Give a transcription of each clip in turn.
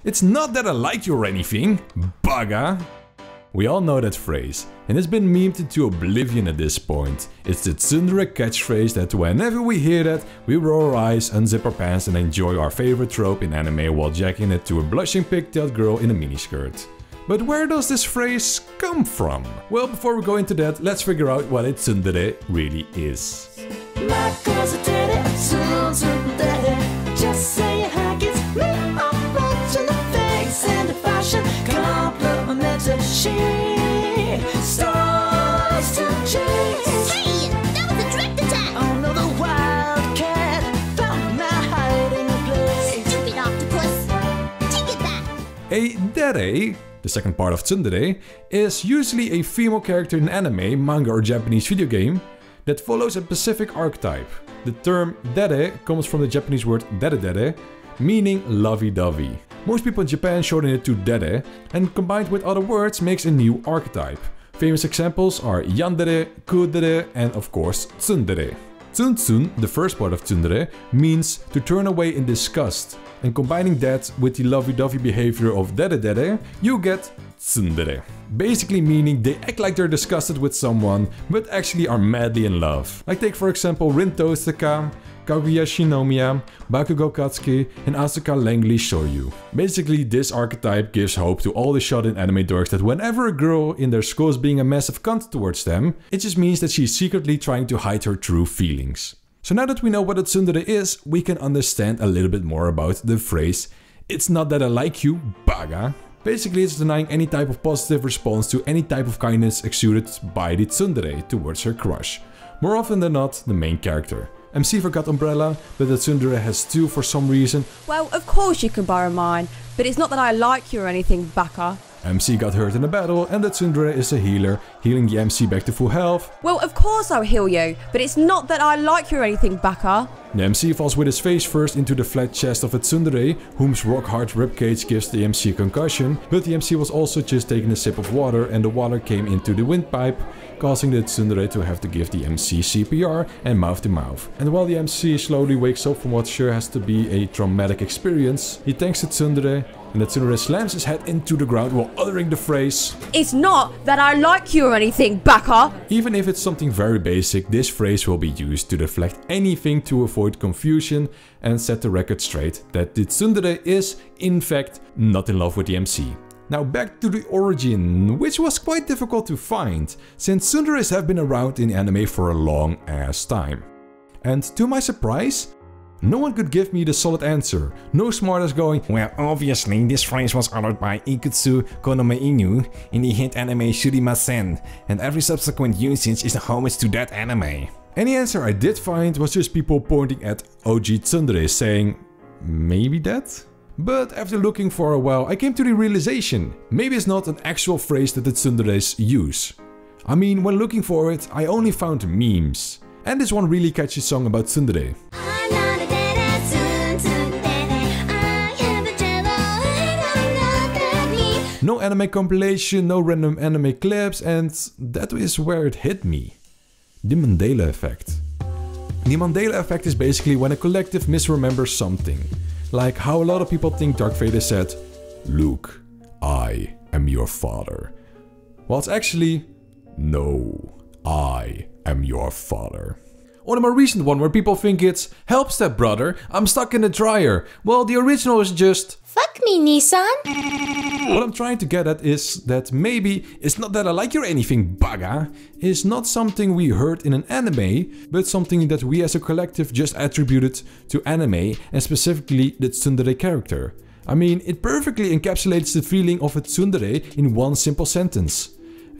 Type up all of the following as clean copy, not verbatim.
It's not that I like you or anything, Baka. We all know that phrase, and it's been memed into oblivion at this point. It's the tsundere catchphrase that whenever we hear that, we roll our eyes, unzip our pants and enjoy our favorite trope in anime while jacking it to a blushing pigtailed girl in a miniskirt. But where does this phrase come from? Well, before we go into that, let's figure out what a tsundere really is. Just say it's me, I'm watching the face and the fashion complimented. She starts to change. Hey, that was a direct attack! Oh no, the wildcat found my hiding place. Stupid octopus! Take it back! A dere, the second part of tsundere, is usually a female character in anime, manga or Japanese video game that follows a specific archetype. The term dere comes from the Japanese word dere dere, meaning lovey-dovey. Most people in Japan shorten it to dere, and combined with other words makes a new archetype. Famous examples are yandere, kudere, and of course tsundere. Tsun, the first part of tsundere, means to turn away in disgust, and combining that with the lovey-dovey behavior of dere dere, you get tsundere. Basically meaning they act like they're disgusted with someone, but actually are madly in love. Like take for example Rin Tostaka, Kaguya Shinomiya, Bakugo Katsuki, and Asuka Langley Shoyu. Basically this archetype gives hope to all the shot-in anime dorks that whenever a girl in their school is being a massive cunt towards them, it just means that she's secretly trying to hide her true feelings. So now that we know what a tsundere is, we can understand a little bit more about the phrase "It's not that I like you, Baka." Basically it's denying any type of positive response to any type of kindness exuded by the tsundere towards her crush. More often than not, the main character. MC forgot umbrella, but the tsundere has two for some reason. Well, of course you can borrow mine, but it's not that I like you or anything, Baka. MC got hurt in a battle and the tsundere is a healer, healing the MC back to full health. Well, of course I'll heal you, but it's not that I like you or anything, Baka. The MC falls with his face first into the flat chest of a tsundere, whom's rock-hard ribcage gives the MC a concussion, but the MC was also just taking a sip of water and the water came into the windpipe, causing the tsundere to have to give the MC CPR and mouth to mouth. And while the MC slowly wakes up from what sure has to be a traumatic experience, he thanks the tsundere, and the tsundere slams his head into the ground while uttering the phrase, It's not that I like you or anything, Baka. Even if it's something very basic, this phrase will be used to deflect anything to avoid confusion and set the record straight that the tsundere is, in fact, not in love with the MC. Now back to the origin, which was quite difficult to find, since tsunderes have been around in anime for a long ass time. And to my surprise, no one could give me the solid answer. No smartass going, well, obviously this phrase was uttered by Ikutsu Konome Inu in the hit anime Shurimasen, and every subsequent usage is a homage to that anime. Any answer I did find was just people pointing at OG tsundere saying, maybe that? But after looking for a while, I came to the realization, maybe it's not an actual phrase that the tsunderes use. I mean, when looking for it, I only found memes. And this one really catchy song about tsundere. No anime compilation, no random anime clips, and that is where it hit me. The Mandela effect. The Mandela effect is basically when a collective misremembers something. Like how a lot of people think Darth Vader said, "Luke, I am your father." Well, it's actually, "No, I am your father." Or the more recent one where people think it's, "Help stepbrother, I'm stuck in the dryer." Well, the original is just, Fuck me, Nissan. what I'm trying to get at is that maybe "It's not that I like you or anything, Baka" is not something we heard in an anime, but something that we as a collective just attributed to anime and specifically the tsundere character. I mean, it perfectly encapsulates the feeling of a tsundere in one simple sentence.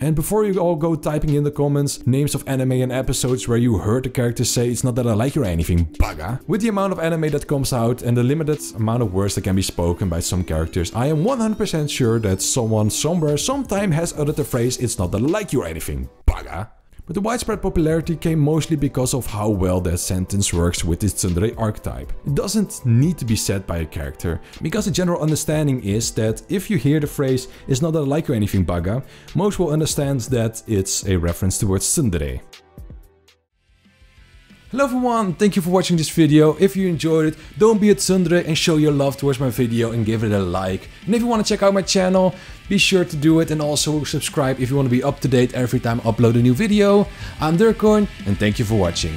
And before you all go typing in the comments names of anime and episodes where you heard the character say "It's not that I like you or anything, Baka," with the amount of anime that comes out and the limited amount of words that can be spoken by some characters, I am 100% sure that someone somewhere sometime has uttered the phrase "It's not that I like you or anything, Baka." But the widespread popularity came mostly because of how well that sentence works with this tsundere archetype. It doesn't need to be said by a character, because the general understanding is that if you hear the phrase "It's not that I like you or anything, Baka," most will understand that it's a reference towards tsundere. Hello everyone, thank you for watching this video. If you enjoyed it, don't be a tsundere and show your love towards my video and give it a like. And if you want to check out my channel, be sure to do it and also subscribe if you want to be up to date every time I upload a new video. I'm Dirkoin and thank you for watching.